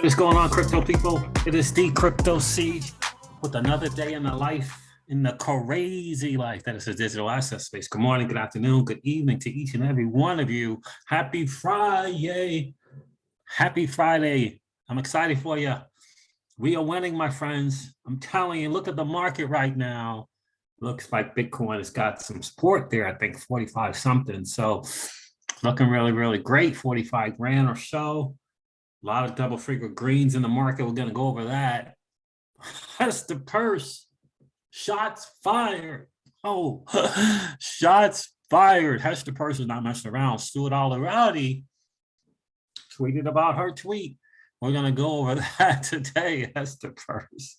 What is going on, crypto people? It is the Crypto Siege with another day in the life, in the crazy life that is a digital asset space. Good morning, good afternoon, good evening to each and every one of you. Happy Friday. Happy Friday. I'm excited for you. We are winning, my friends. I'm telling you, look at the market right now. Looks like Bitcoin has got some support there. I think 45 something. So looking really, really great. 45 grand or so. A lot of double figure greens in the market. We're going to go over that. Hester Peirce, shots fired. Oh, shots fired. Hester Peirce is not messing around. Stuart Already tweeted about her tweet. We're going to go over that today, Hester Peirce.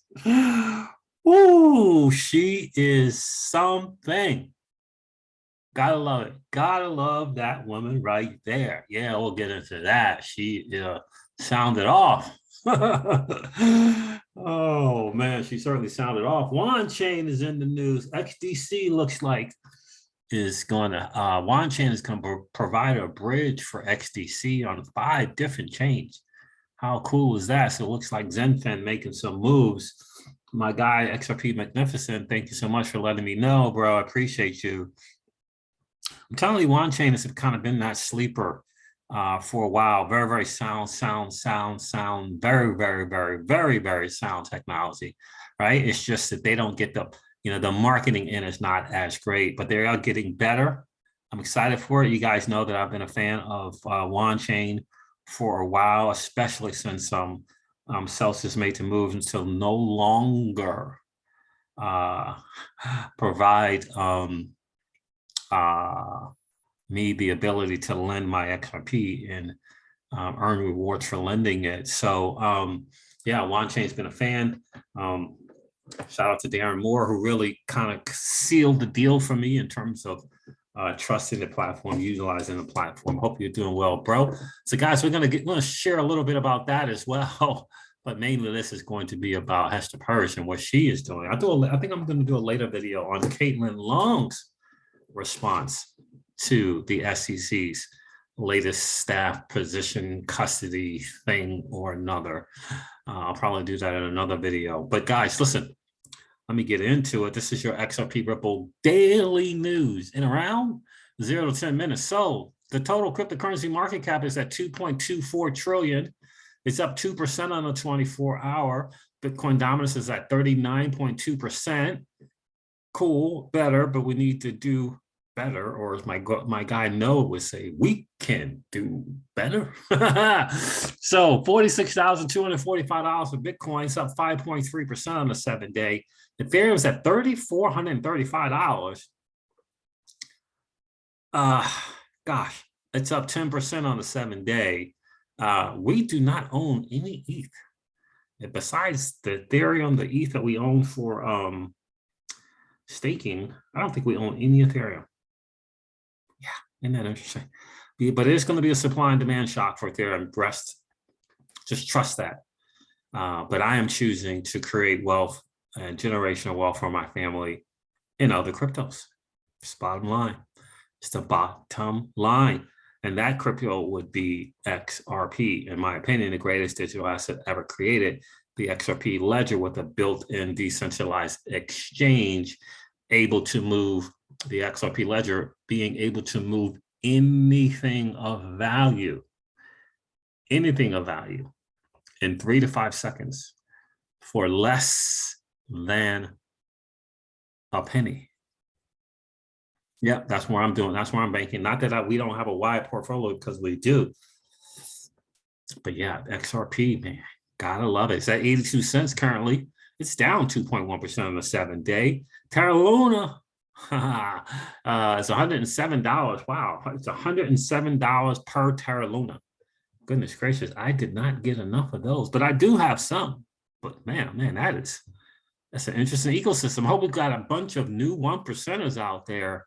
Ooh, she is something. Gotta love it. Gotta love that woman right there. Yeah, we'll get into that. She sounded off. Oh man, she certainly sounded off. Chain is in the news. XDC looks like is going to Chain is going to provide a bridge for XDC on 5 different chains. How cool is that? So it looks like Zenfin making some moves. My guy XRP Magnificent, thank you so much for letting me know, bro. I appreciate you. I'm telling you, Chain has kind of been that sleeper for a while. Very, very sound, very, very, very, very, very sound technology, right? It's just that they don't get the marketing in is not as great, but they are getting better. I'm excited for it. You guys know that I've been a fan of Chain for a while, especially since Celsius made the move until no longer provide me the ability to lend my XRP and earn rewards for lending it. So yeah, Chain's been a fan. Shout out to Darren Moore, who really kind of sealed the deal for me in terms of trusting the platform, utilizing the platform. Hope you're doing well, bro. So guys, we're gonna share a little bit about that as well. But mainly this is going to be about Hester Peirce and what she is doing. I think I'm going to do a later video on Caitlin Long's response to the SEC's latest staff position custody thing or another. I'll probably do that in another video. But guys, listen, let me get into it. This is your XRP Ripple daily news in around 0 to 10 minutes. So the total cryptocurrency market cap is at 2.24 trillion. It's up 2% on the 24-hour. Bitcoin dominance is at 39.2%. Cool, better, but we need to do better, or as my guy Noah would say, we can do better. So $46,245 for Bitcoin. It's up 5.3% on the 7-day. Ethereum's at $3,435. Gosh, it's up 10% on the 7-day. We do not own any ETH. And besides the Ethereum, the ETH that we own for staking, I don't think we own any Ethereum. Yeah, isn't that interesting? Yeah, but it is going to be a supply and demand shock for Ethereum. Just trust that. But I am choosing to create wealth and generational wealth for my family in other cryptos. It's bottom line. It's the bottom line. And that crypto would be XRP, in my opinion, the greatest digital asset ever created. The XRP ledger with a built-in decentralized exchange, able to move the XRP ledger, being able to move anything of value in 3 to 5 seconds for less than a penny. Yep, that's where I'm doing. That's where I'm banking. Not that we don't have a wide portfolio, because we do. But yeah, XRP, man, gotta love it. It's at 82 cents currently. It's down 2.1% on the 7-day. Terra Luna, it's $107. Wow, it's $107 per Terra Luna. Goodness gracious, I did not get enough of those, but I do have some. But man, that's an interesting ecosystem. I hope we've got a bunch of new 1%ers out there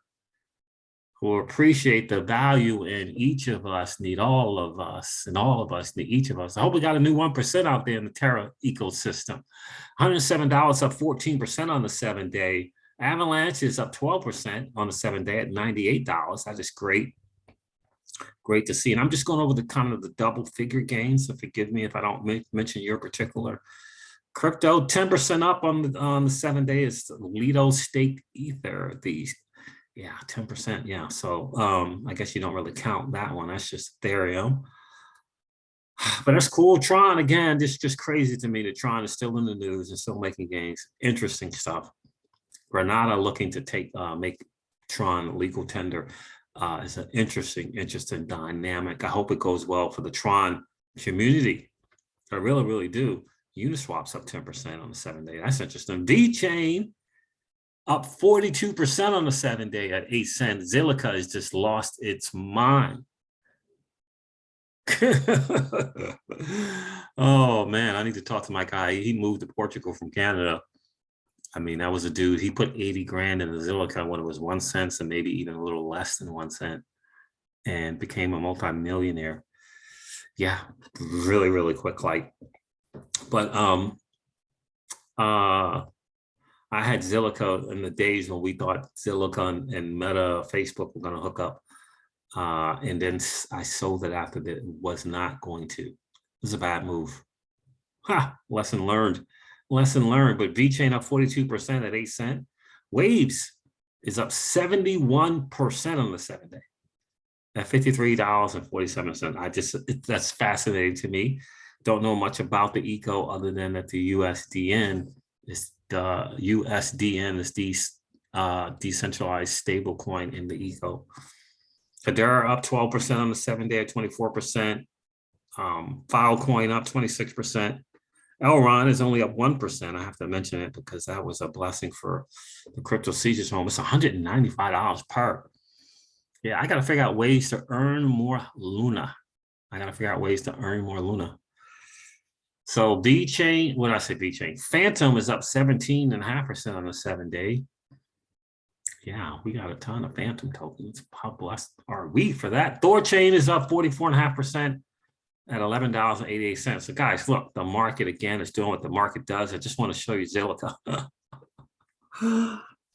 who appreciate the value in each of us, need all of us, and all of us need each of us. I hope we got a new 1% out there in the Terra ecosystem. $107 up 14% on the 7-day. Avalanche is up 12% on the 7-day at $98. That is great. Great to see. And I'm just going over the kind of the double figure gains. So forgive me if I don't mention your particular crypto. 10% up on the 7 day is Lido staked Ether. The 10%. Yeah. So I guess you don't really count that one. That's just Ethereum. But that's cool. Tron, again, just crazy to me that Tron is still in the news and still making gains. Interesting stuff. Granada looking to make Tron legal tender is an interesting dynamic. I hope it goes well for the Tron community. I really, really do. Uniswap's up 10% on the 7 day. That's interesting. VeChain up 42% on the 7 day at 8 cents. Zilliqa has just lost its mind. Oh man, I need to talk to my guy. He moved to Portugal from Canada. I mean, that was a dude. He put 80 grand in the Zilliqa when it was 1 cent and maybe even a little less than 1 cent, and became a multi-millionaire. Yeah, really, really quick light. But I had Zilliqa in the days when we thought Zilliqa and Meta, Facebook were going to hook up. And then I sold it after that. It was not going to. It was a bad move. Lesson learned. Lesson learned. But VeChain up 42% at 8 cents. Waves is up 71% on the 7 day at $53.47. That's fascinating to me. Don't know much about the eco other than that the USDN is the decentralized stable coin in the eco. Hedera up 12% on the 7 day at 24%. Filecoin up 26%. Elron is only up 1%. I have to mention it because that was a blessing for the crypto seizures home. It's $195 per. Yeah, I got to figure out ways to earn more Luna. So VeChain, what did I say? VeChain. Phantom is up 17.5% on the 7 day. Yeah, we got a ton of Phantom tokens. How blessed are we for that? Thorchain is up 44.5% at $11.88. So guys, look, the market again is doing what the market does. I just want to show you Zilliqa.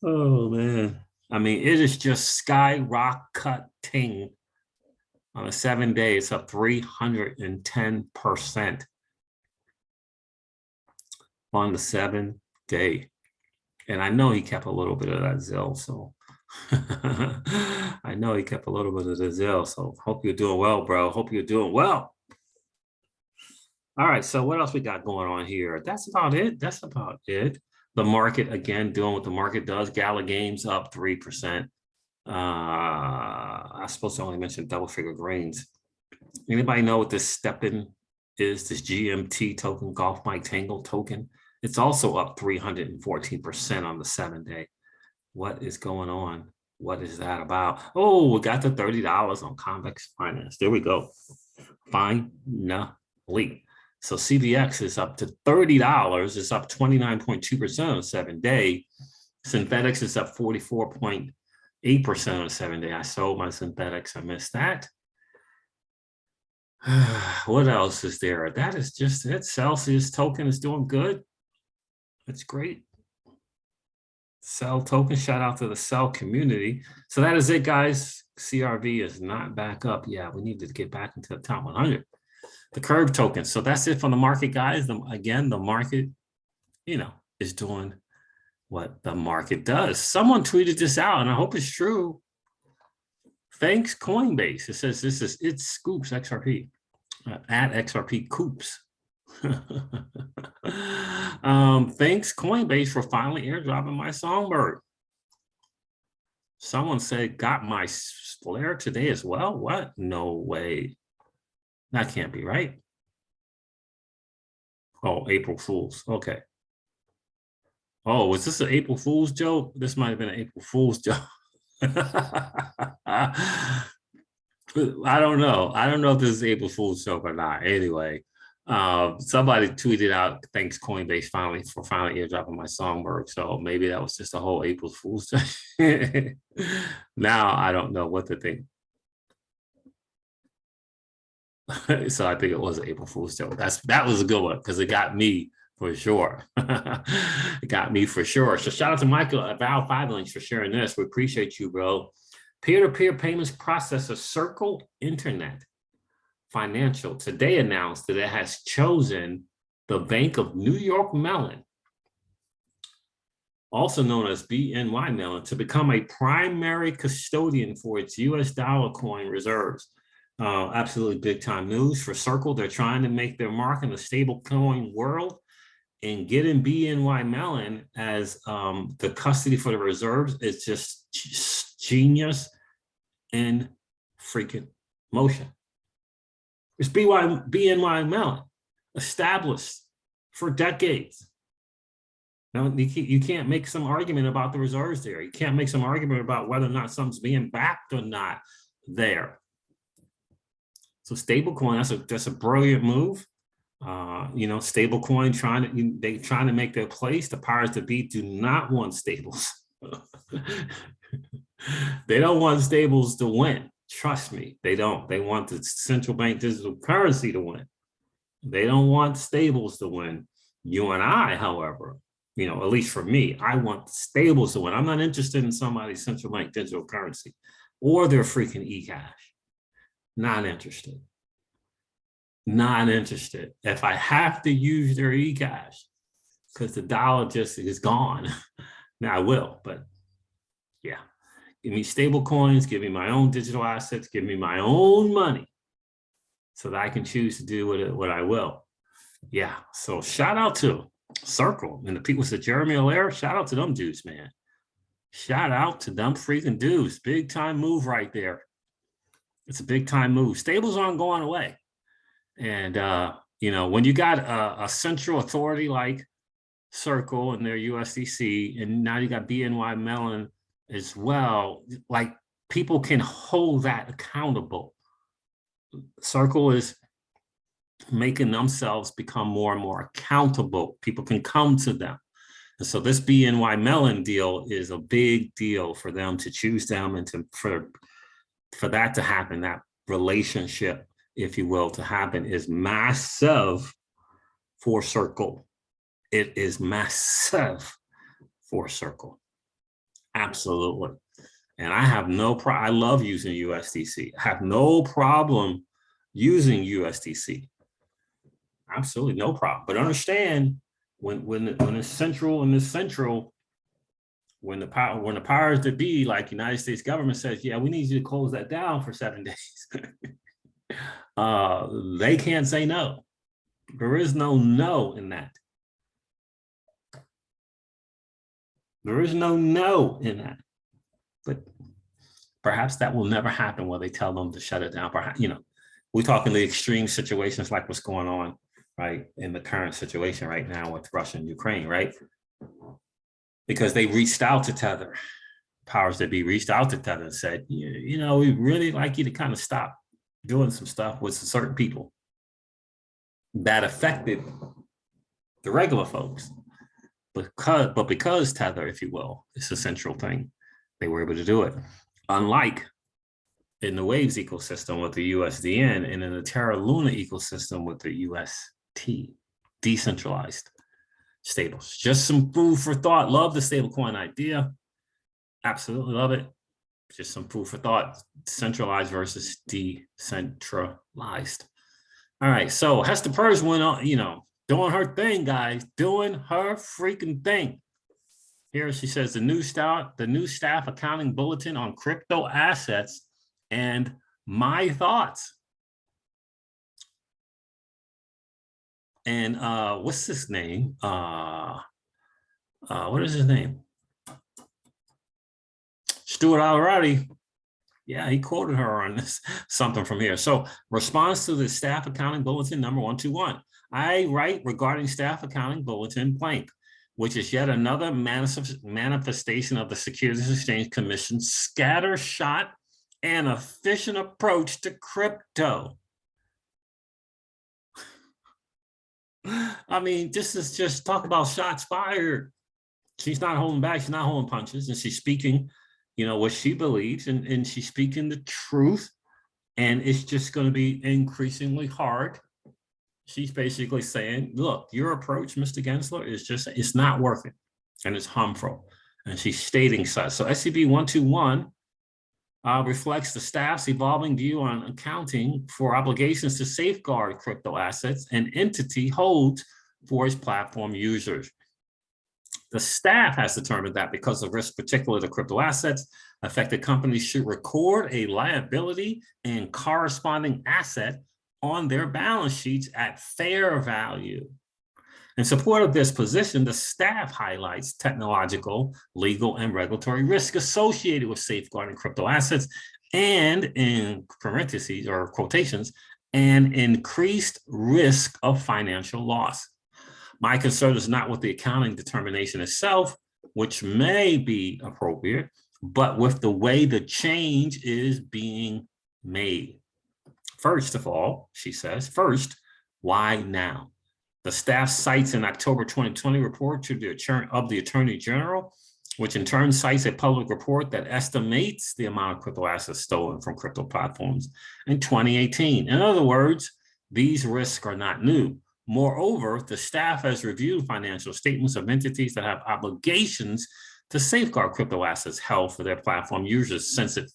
Oh man. I mean, it is just skyrocketing. On a 7 day, it's up 310% on the 7 day. And I know he kept a little bit of that ZIL, so I know he kept a little bit of the ZIL. So hope you're doing well, bro. Hope you're doing well. All right, so what else we got going on here? That's about it. The market, again, doing what the market does. Gala Games up 3%. I'm supposed to only mention double figure grains. Anybody know what this step-in is? This GMT token, Golf Mike Tangle token? It's also up 314% on the 7 day. What is going on? What is that about? Oh, we got the $30 on Convex Finance. There we go. Finally. So CVX is up to $30. It's up 29.2% on the 7 day. Synthetics is up 44.8% on the 7 day. I sold my synthetics. I missed that. What else is there? That is just it. Celsius token is doing good. That's great. Cell token, shout out to the Cell community. So that is it, guys. CRV is not back up. Yeah, we need to get back into the top 100. The Curve token. So that's it from the market, guys. Again, the market, is doing what the market does. Someone tweeted this out, and I hope it's true. Thanks, Coinbase. It says it's Scoops XRP at XRP Coops. Thanks, Coinbase, for finally airdropping my Songbird. Someone said got my flare today as well. What? No way. That can't be right. Oh, April Fools. Okay. Oh, was this an April Fool's joke? This might have been an April Fool's joke. I don't know. I don't know if this is April Fool's joke or not. Anyway, somebody tweeted out, thanks Coinbase finally airdropping my Songbird. So maybe that was just a whole April Fool's joke. Now I don't know what to think. So I think it was an April Fool's joke. That was a good one because it got me for sure. It got me for sure. So shout out to Michael at Val 5 Links for sharing this. We appreciate you, bro. Peer-to-peer payments processor Circle Internet Financial today announced that it has chosen the Bank of New York Mellon, also known as BNY Mellon, to become a primary custodian for its US dollar coin reserves. Absolutely big time news for Circle. They're trying to make their mark in the stable coin world, and getting BNY Mellon as the custody for the reserves is just genius in freaking motion. It's BNY Mellon, established for decades. Now, you can't make some argument about the reserves there. You can't make some argument about whether or not something's being backed or not there. So stablecoin, that's a brilliant move. Stablecoin trying to make their place. The powers that be do not want stables. They don't want stables to win. Trust me, they don't. They want the central bank digital currency to win. They don't want stables to win. You and I, however, at least for me, I want the stables to win. I'm not interested in somebody's central bank digital currency or their freaking e-cash. Not interested. Not interested. If I have to use their e-cash because the dollar just is gone, now I will, but yeah. Give me stable coins, give me my own digital assets, give me my own money so that I can choose to do what I will. Yeah, so shout out to Circle and the people with Jeremy Allaire. Shout out to them dudes, man. Shout out to them freaking dudes. Big time move right there. It's a big time move. Stables aren't going away. And, when you got a central authority like Circle and their USDC, and now you got BNY Mellon as well, like people can hold that accountable. Circle is making themselves become more and more accountable. People can come to them. And so this BNY Mellon deal is a big deal for them to choose them and for that to happen, that relationship, if you will, to happen is massive for Circle. It is massive for Circle. Absolutely. And I have no problem. I love using USDC. I have no problem using USDC. Absolutely no problem. But understand when it's central and it's central, when the powers that be, like United States government says, yeah, we need you to close that down for 7 days. They can't say no. There is no in that. There is no in that. But perhaps that will never happen where they tell them to shut it down. Perhaps, we're talking the extreme situations like what's going on, right, in the current situation right now with Russia and Ukraine, right? Because they reached out to Tether, powers that be reached out to Tether and said, we really like you to kind of stop doing some stuff with certain people that affected the regular folks. But because Tether, if you will, is a central thing, they were able to do it. Unlike in the Waves ecosystem with the USDN and in the Terra Luna ecosystem with the UST, decentralized stables. Just some food for thought. Love the stablecoin idea. Absolutely love it. Just some food for thought. Centralized versus decentralized. All right. So Hester Peirce went on, doing her thing, guys, doing her freaking thing. Here she says the new staff accounting bulletin on crypto assets and my thoughts. And what's his name? What is his name? Stuart Already. Yeah, he quoted her on this, something from here. So response to the staff accounting bulletin number 121. I write regarding staff accounting bulletin blank, which is yet another manifestation of the Securities Exchange Commission's scattershot and efficient approach to crypto. I mean, this is just talk about shots fired. She's not holding back. She's not holding punches. And she's speaking, what she believes. And she's speaking the truth. And it's just going to be increasingly hard. She's basically saying, look, your approach, Mr. Gensler, it's not working. And it's harmful. And she's stating such. So SAB121 reflects the staff's evolving view on accounting for obligations to safeguard crypto assets an entity holds for its platform users. The staff has determined that because of risks particular to crypto assets, affected companies should record a liability and corresponding asset on their balance sheets at fair value. In support of this position, the staff highlights technological, legal, and regulatory risk associated with safeguarding crypto assets, and in parentheses or quotations, an increased risk of financial loss. My concern is not with the accounting determination itself, which may be appropriate, but with the way the change is being made. First of all, she says, first, why now? The staff cites an October 2020 report to the Attorney General, which in turn cites a public report that estimates the amount of crypto assets stolen from crypto platforms in 2018. In other words, these risks are not new. Moreover, the staff has reviewed financial statements of entities that have obligations to safeguard crypto assets held for their platform users since at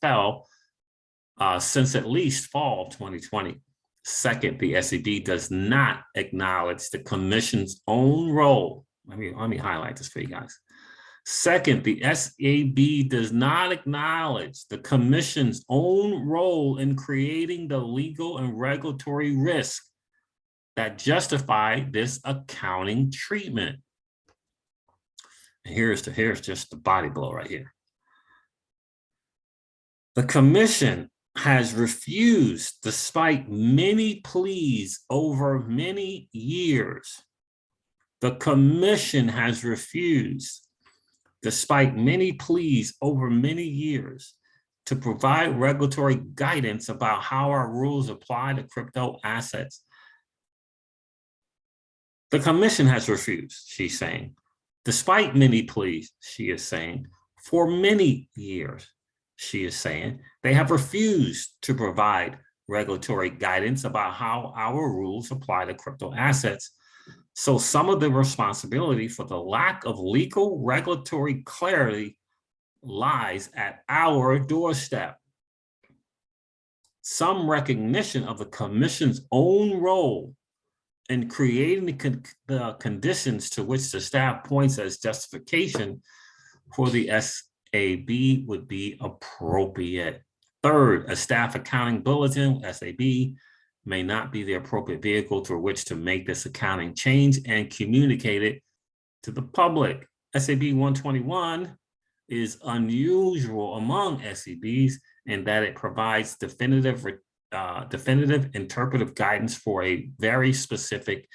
least fall of 2020. Second, the SAB does not acknowledge the commission's own role. Let me highlight this for you guys. Second, the SAB does not acknowledge the commission's own role in creating the legal and regulatory risk that justify this accounting treatment. And here's just the body blow right here. The commission has refused, despite many pleas over many years. The commission has refused, despite many pleas over many years, to provide regulatory guidance about how our rules apply to crypto assets. The commission has refused, she's saying, despite many pleas, she is saying, for many years, she is saying, they have refused to provide regulatory guidance about how our rules apply to crypto assets. So some of the responsibility for the lack of legal regulatory clarity lies at our doorstep. Some recognition of the commission's own role in creating the conditions to which the staff points as justification for the SAB would be appropriate. Third, a staff accounting bulletin, SAB, may not be the appropriate vehicle through which to make this accounting change and communicate it to the public. SAB121 is unusual among SABs in that it provides definitive interpretive guidance for a very specific,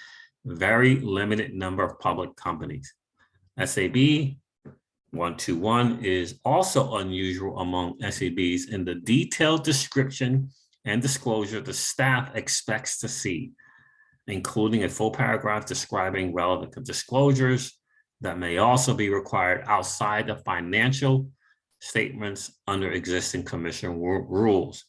very limited number of public companies. SAB 121 is also unusual among SABs in the detailed description and disclosure the staff expects to see, including a full paragraph describing relevant disclosures that may also be required outside the financial statements under existing commission rules.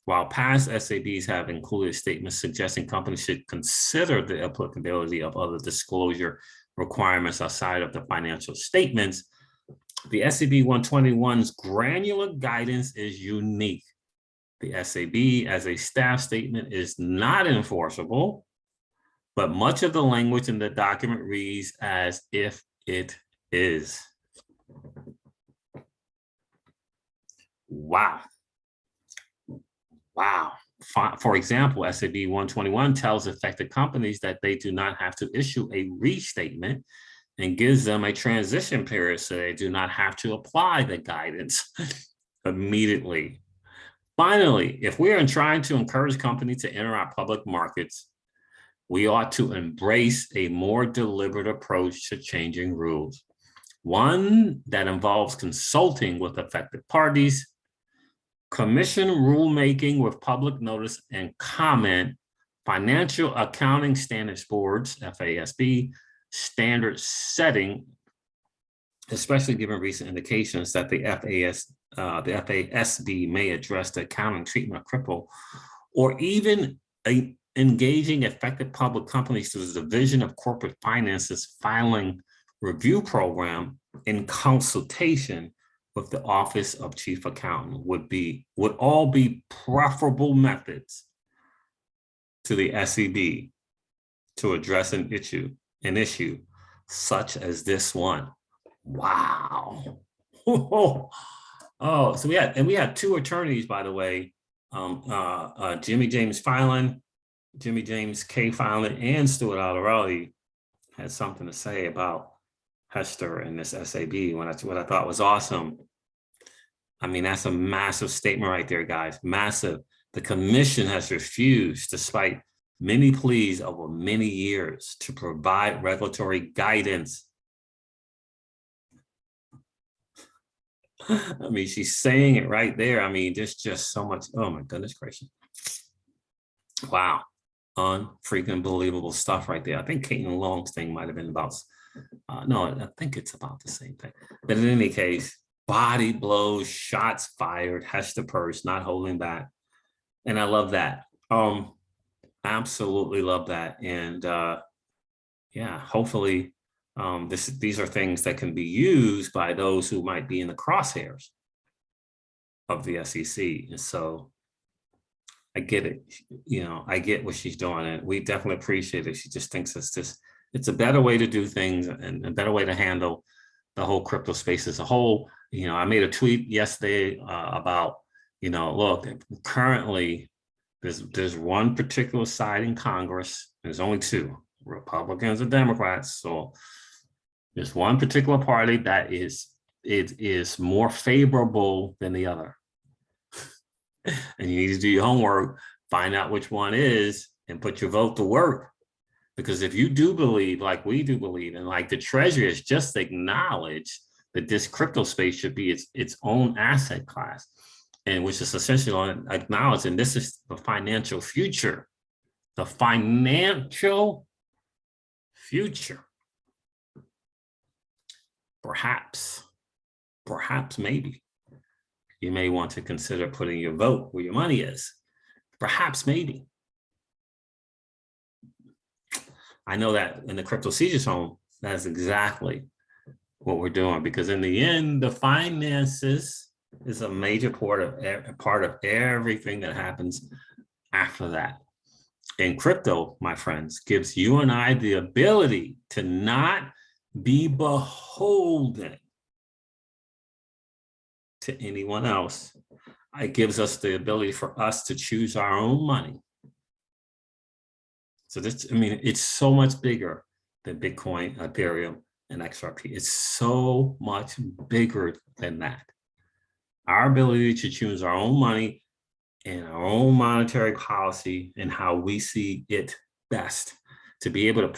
While past SABs have included statements suggesting companies should consider the applicability of other disclosure requirements outside of the financial statements, the SAB 121's granular guidance is unique. The SAB as a staff statement is not enforceable, but much of the language in the document reads as if it is. Wow. Wow. For example, SAB 121 tells affected companies that they do not have to issue a restatement and gives them a transition period so they do not have to apply the guidance immediately. Finally, if we are trying to encourage companies to enter our public markets, we ought to embrace a more deliberate approach to changing rules, one that involves consulting with affected parties, commission rulemaking with public notice and comment, financial accounting standards boards, FASB, standard setting, especially given recent indications that the FASB may address the accounting treatment of crypto, or even engaging affected public companies through the Division of Corporate Finance's filing review program in consultation with the Office of Chief Accountant would all be preferable methods to the SEB to address an issue such as this one. Wow. Oh, so we had two attorneys, by the way, Jimmy James K. Filan, and Stuart Alderelli had something to say about Hester and this SAB, what I thought was awesome. I mean, that's a massive statement right there, guys, massive. The commission has refused, despite many pleas over many years, to provide regulatory guidance. I mean, she's saying it right there. I mean, there's just so much. Oh my goodness gracious. Wow. Unfreaking believable stuff right there. I think Caitlin Long's thing might have been about, no, I think it's about the same thing. But in any case, body blows, shots fired, Hester Peirce not holding back. And I love that. Absolutely love that. And yeah, hopefully these are things that can be used by those who might be in the crosshairs of the SEC. And so I get it. You know, I get what she's doing, and we definitely appreciate it. She just thinks it's a better way to do things and a better way to handle the whole crypto space as a whole. You know, I made a tweet yesterday about, you know, look, currently there's one particular side in Congress. There's only two, Republicans and Democrats. So there's one particular party that is more favorable than the other. And you need to do your homework, find out which one is, and put your vote to work. Because if you do believe, like we do believe, and like the Treasury has just acknowledged that this crypto space should be its own asset class, and which is essentially acknowledging this is the financial future. The financial future. Perhaps, maybe, you may want to consider putting your vote where your money is. Perhaps, maybe. I know that in the Crypto Seizures Home, that's exactly what we're doing, because in the end, the finances is a major part of everything that happens after that. And crypto, my friends, gives you and I the ability to not be beholden to anyone else. It gives us the ability for us to choose our own money. So this, I mean, it's so much bigger than Bitcoin, Ethereum, and XRP. It's so much bigger than that. Our ability to choose our own money and our own monetary policy and how we see it best, to be able to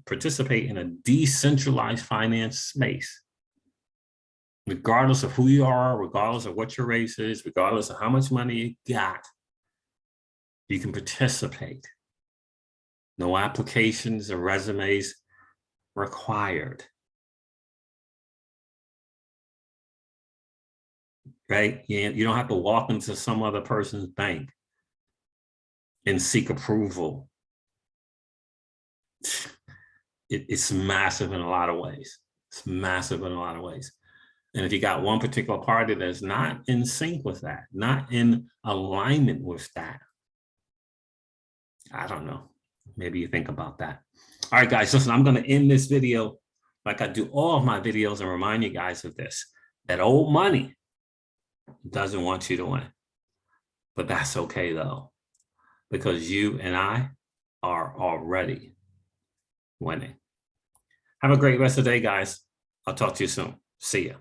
participate in a decentralized finance space, regardless of who you are, regardless of what your race is, regardless of how much money you got, you can participate. No applications or resumes required. Right? You don't have to walk into some other person's bank and seek approval. It's massive in a lot of ways. It's massive in a lot of ways. And if you got one particular party that's not in sync with that, not in alignment with that, I don't know. Maybe you think about that. All right, guys, listen, I'm going to end this video like I do all of my videos and remind you guys of this, that old money doesn't want you to win. But that's okay, though, because you and I are already winning. Have a great rest of the day, guys. I'll talk to you soon. See ya.